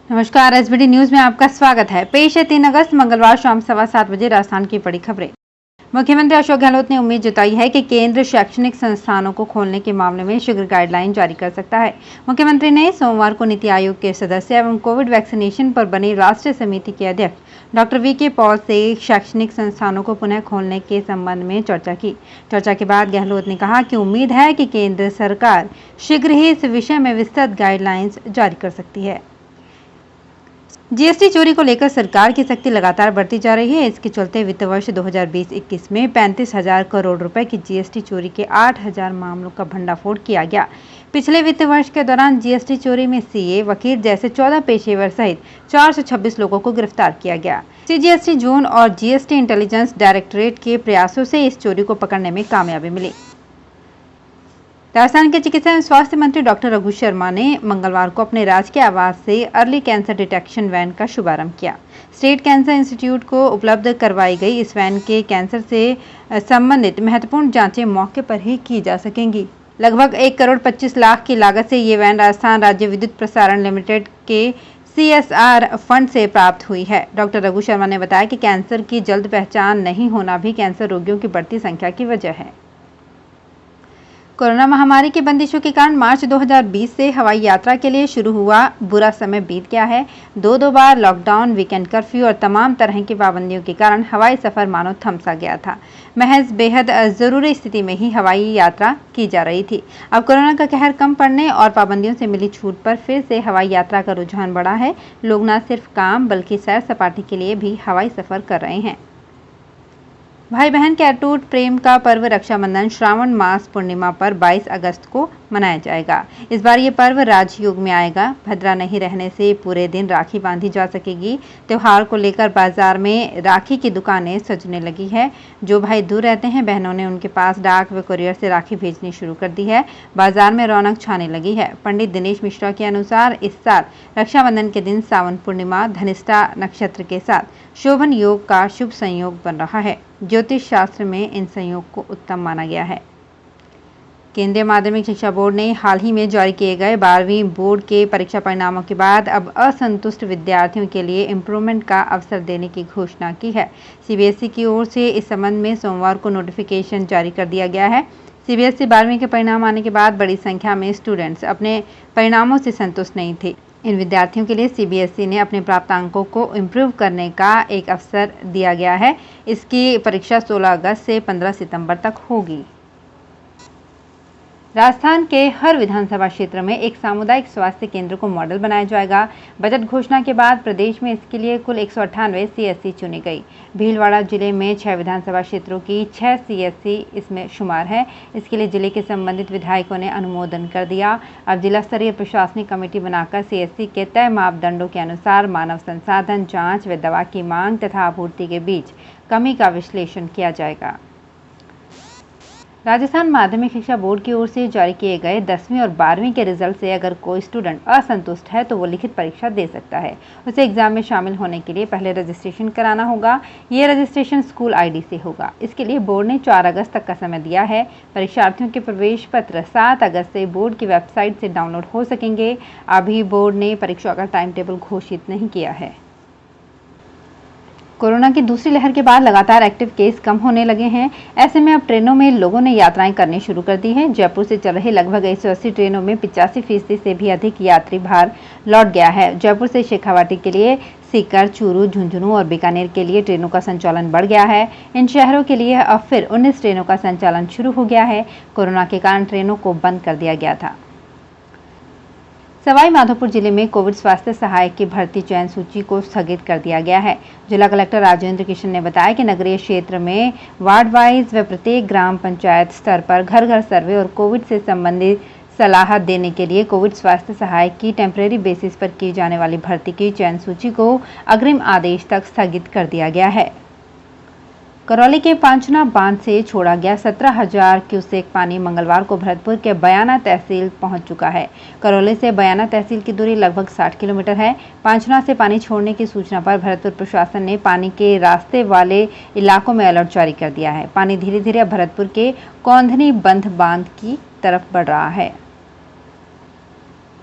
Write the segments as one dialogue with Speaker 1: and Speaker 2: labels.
Speaker 1: नमस्कार, SBT news में आपका स्वागत है। पेश है 3 अगस्त मंगलवार शाम 7:15 बजे राजस्थान की बड़ी खबरें। मुख्यमंत्री अशोक गहलोत ने उम्मीद जताई है कि केंद्र शैक्षणिक संस्थानों को खोलने के मामले में शीघ्र गाइडलाइन जारी कर सकता है। मुख्यमंत्री ने सोमवार को नीति आयोग के सदस्य एवं कोविड वैक्सीनेशन पर बनी राष्ट्रीय समिति के अध्यक्ष डॉक्टर वीके पॉल से शैक्षणिक संस्थानों को पुनः खोलने के संबंध में चर्चा की। चर्चा के बाद गहलोत ने कहा कि उम्मीद है कि केंद्र सरकार शीघ्र ही इस विषय में विस्तृत गाइडलाइंस जारी कर सकती है। जीएसटी चोरी को लेकर सरकार की सख्ती लगातार बढ़ती जा रही है। इसके चलते वित्त वर्ष 2020-21 में 35,000 करोड़ रुपए की जीएसटी चोरी के 8,000 मामलों का भंडाफोड़ किया गया। पिछले वित्त वर्ष के दौरान जीएसटी चोरी में सीए, वकील जैसे 14 पेशेवर सहित 426 लोगों को गिरफ्तार किया गया। सीजीएसटी जोन और जीएसटी इंटेलिजेंस डायरेक्टरेट के प्रयासों से इस चोरी को पकड़ने में कामयाबी मिली। राजस्थान के चिकित्सा एवं स्वास्थ्य मंत्री डॉक्टर रघु शर्मा ने मंगलवार को अपने राजकीय आवास से अर्ली कैंसर डिटेक्शन वैन का शुभारंभ किया। स्टेट कैंसर इंस्टीट्यूट को उपलब्ध करवाई गई इस वैन के कैंसर से संबंधित महत्वपूर्ण जांचें मौके पर ही की जा सकेंगी। लगभग 1 करोड़ 25 लाख की लागत से ये वैन राजस्थान राज्य विद्युत प्रसारण लिमिटेड के CSR फंड से प्राप्त हुई है। डॉक्टर रघु शर्मा ने बताया कि कैंसर की जल्द पहचान नहीं होना भी कैंसर रोगियों की बढ़ती संख्या की वजह है। कोरोना महामारी की बंदिशों के कारण मार्च 2020 से हवाई यात्रा के लिए शुरू हुआ बुरा समय बीत गया है। दो बार लॉकडाउन, वीकेंड कर्फ्यू और तमाम तरह की पाबंदियों के कारण हवाई सफर मानो थमसा गया था। महज बेहद जरूरी स्थिति में ही हवाई यात्रा की जा रही थी। अब कोरोना का कहर कम पड़ने और पाबंदियों से मिली छूट पर फिर से हवाई यात्रा का रुझान बढ़ा है। लोग न सिर्फ काम बल्कि सैर सपाटे के लिए भी हवाई सफर कर रहे हैं। भाई बहन के अटूट प्रेम का पर्व रक्षाबंधन श्रावण मास पूर्णिमा पर 22 अगस्त को मनाया जाएगा। इस बार ये पर्व राजयोग में आएगा। भद्रा नहीं रहने से पूरे दिन राखी बांधी जा सकेगी। त्योहार को लेकर बाजार में राखी की दुकानें सजने लगी है। जो भाई दूर रहते हैं, बहनों ने उनके पास डाक व कुरियर से राखी भेजनी शुरू कर दी है। बाजार में रौनक छाने लगी है। पंडित दिनेश मिश्रा के अनुसार इस साल रक्षाबंधन के दिन सावन पूर्णिमा धनिष्ठा नक्षत्र के साथ शोभन योग का शुभ संयोग बन रहा है। ज्योतिष शास्त्र में इन संयोग को उत्तम माना गया है। केंद्रीय माध्यमिक शिक्षा बोर्ड ने हाल ही में जारी किए गए 12वीं बोर्ड के परीक्षा परिणामों के बाद अब असंतुष्ट विद्यार्थियों के लिए इम्प्रूवमेंट का अवसर देने की घोषणा की है। सीबीएसई की ओर से इस संबंध में सोमवार को नोटिफिकेशन जारी कर दिया गया है। सीबीएसई 12वीं के परिणाम आने के बाद बड़ी संख्या में स्टूडेंट्स अपने परिणामों से संतुष्ट नहीं थे। इन विद्यार्थियों के लिए सीबीएसई ने अपने प्राप्तांकों को इम्प्रूव करने का एक अवसर दिया गया है। इसकी परीक्षा 16 अगस्त से 15 सितंबर तक होगी। राजस्थान के हर विधानसभा क्षेत्र में एक सामुदायिक स्वास्थ्य केंद्र को मॉडल बनाया जाएगा। बजट घोषणा के बाद प्रदेश में इसके लिए कुल 198 सीएससी चुनी गई। भीलवाड़ा जिले में 6 विधानसभा क्षेत्रों की 6 सीएससी इसमें शुमार है। इसके लिए जिले के संबंधित विधायकों ने अनुमोदन कर दिया। अब जिला स्तरीय प्रशासनिक कमेटी बनाकर सीएससी के तय मापदंडों के अनुसार मानव संसाधन, जाँच व दवा की मांग तथा आपूर्ति के बीच कमी का विश्लेषण किया जाएगा। राजस्थान माध्यमिक शिक्षा बोर्ड की ओर से जारी किए गए 10वीं और 12वीं के रिजल्ट से अगर कोई स्टूडेंट असंतुष्ट है तो वो लिखित परीक्षा दे सकता है। उसे एग्जाम में शामिल होने के लिए पहले रजिस्ट्रेशन कराना होगा। ये रजिस्ट्रेशन स्कूल आईडी से होगा। इसके लिए बोर्ड ने 4 अगस्त तक का समय दिया है। परीक्षार्थियों के प्रवेश पत्र 7 अगस्त से बोर्ड की वेबसाइट से डाउनलोड हो सकेंगे। अभी बोर्ड ने परीक्षा का टाइम टेबल घोषित नहीं किया है। कोरोना की दूसरी लहर के बाद लगातार एक्टिव केस कम होने लगे हैं। ऐसे में अब ट्रेनों में लोगों ने यात्राएं करनी शुरू कर दी हैं। जयपुर से चल रही लगभग 180 ट्रेनों में 85% से भी अधिक यात्री भार लौट गया है। जयपुर से शेखावाटी के लिए सीकर, चूरू, झुंझुनू और बीकानेर के लिए ट्रेनों का संचालन बढ़ गया है। इन शहरों के लिए अब फिर 19 ट्रेनों का संचालन शुरू हो गया है। कोरोना के कारण ट्रेनों को बंद कर दिया गया था। सवाई माधोपुर जिले में कोविड स्वास्थ्य सहायक की भर्ती चयन सूची को स्थगित कर दिया गया है। जिला कलेक्टर राजेंद्र किशन ने बताया कि नगरीय क्षेत्र में वार्ड वाइज व प्रत्येक ग्राम पंचायत स्तर पर घर घर सर्वे और कोविड से संबंधित सलाह देने के लिए कोविड स्वास्थ्य सहायक की टेम्परेरी बेसिस पर की जाने वाली भर्ती की चयन सूची को अग्रिम आदेश तक स्थगित कर दिया गया है। करौली के पांचना बांध से छोड़ा गया 17,000 क्यूसेक पानी मंगलवार को भरतपुर के बयाना तहसील पहुंच चुका है। करौली से बयाना तहसील की दूरी लगभग 60 किलोमीटर है। पांचना से पानी छोड़ने की सूचना पर भरतपुर प्रशासन ने पानी के रास्ते वाले इलाकों में अलर्ट जारी कर दिया है। पानी धीरे धीरे भरतपुर के कौंधनी बंध बांध की तरफ बढ़ रहा है।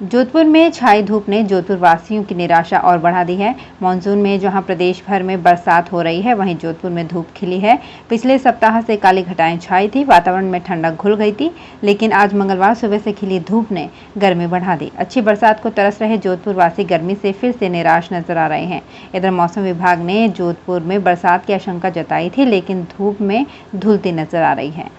Speaker 1: जोधपुर में छाई धूप ने जोधपुर वासियों की निराशा और बढ़ा दी है। मानसून में जहां प्रदेश भर में बरसात हो रही है, वहीं जोधपुर में धूप खिली है। पिछले सप्ताह से काली घटाएं छाई थी, वातावरण में ठंडक घुल गई थी, लेकिन आज मंगलवार सुबह से खिली धूप ने गर्मी बढ़ा दी। अच्छी बरसात को तरस रहे जोधपुर वासी गर्मी से फिर से निराश नजर आ रहे हैं। इधर मौसम विभाग ने जोधपुर में बरसात की आशंका जताई थी, लेकिन धूप में धुलती नजर आ रही है।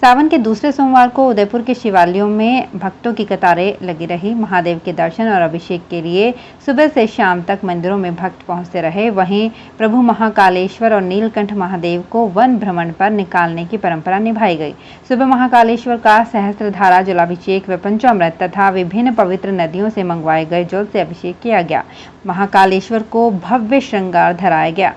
Speaker 1: सावन के दूसरे सोमवार को उदयपुर के शिवालयों में भक्तों की कतारें लगी रही। महादेव के दर्शन और अभिषेक के लिए सुबह से शाम तक मंदिरों में भक्त पहुंचते रहे। वहीं प्रभु महाकालेश्वर और नीलकंठ महादेव को वन भ्रमण पर निकालने की परंपरा निभाई गई। सुबह महाकालेश्वर का सहस्त्रधारा जलाभिषेक व पंचामृत तथा विभिन्न पवित्र नदियों से मंगवाए गए जल से अभिषेक किया गया। महाकालेश्वर को भव्य श्रृंगार धराया गया।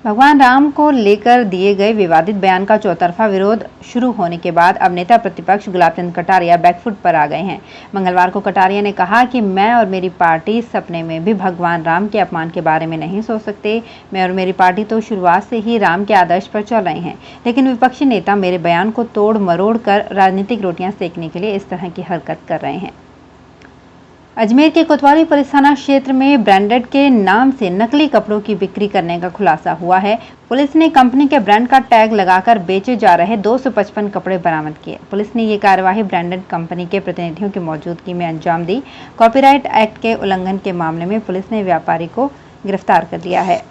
Speaker 1: भगवान राम को लेकर दिए गए विवादित बयान का चौतरफा विरोध शुरू होने के बाद अब नेता प्रतिपक्ष गुलाबचंद कटारिया बैकफुट पर आ गए हैं। मंगलवार को कटारिया ने कहा कि मैं और मेरी पार्टी सपने में भी भगवान राम के अपमान के बारे में नहीं सोच सकते। मैं और मेरी पार्टी तो शुरुआत से ही राम के आदर्श पर चल रहे हैं, लेकिन विपक्षी नेता मेरे बयान को तोड़ मरोड़ कर राजनीतिक रोटियां सेकने के लिए इस तरह की हरकत कर रहे हैं। अजमेर के कोतवाली पुलिस थाना क्षेत्र में ब्रांडेड के नाम से नकली कपड़ों की बिक्री करने का खुलासा हुआ है। पुलिस ने कंपनी के ब्रांड का टैग लगाकर बेचे जा रहे 255 कपड़े बरामद किए। पुलिस ने ये कार्यवाही ब्रांडेड कंपनी के प्रतिनिधियों की मौजूदगी में अंजाम दी। कॉपीराइट एक्ट के उल्लंघन के मामले में पुलिस ने व्यापारी को गिरफ्तार कर लिया है।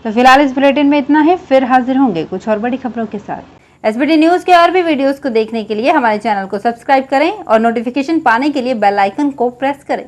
Speaker 1: तो फिलहाल इस बुलेटिन में इतना ही। फिर हाजिर होंगे कुछ और बड़ी खबरों के साथ। एसबीटी न्यूज के और भी वीडियोस को देखने के लिए हमारे चैनल को सब्सक्राइब करें और नोटिफिकेशन पाने के लिए बेल आइकन को प्रेस करें।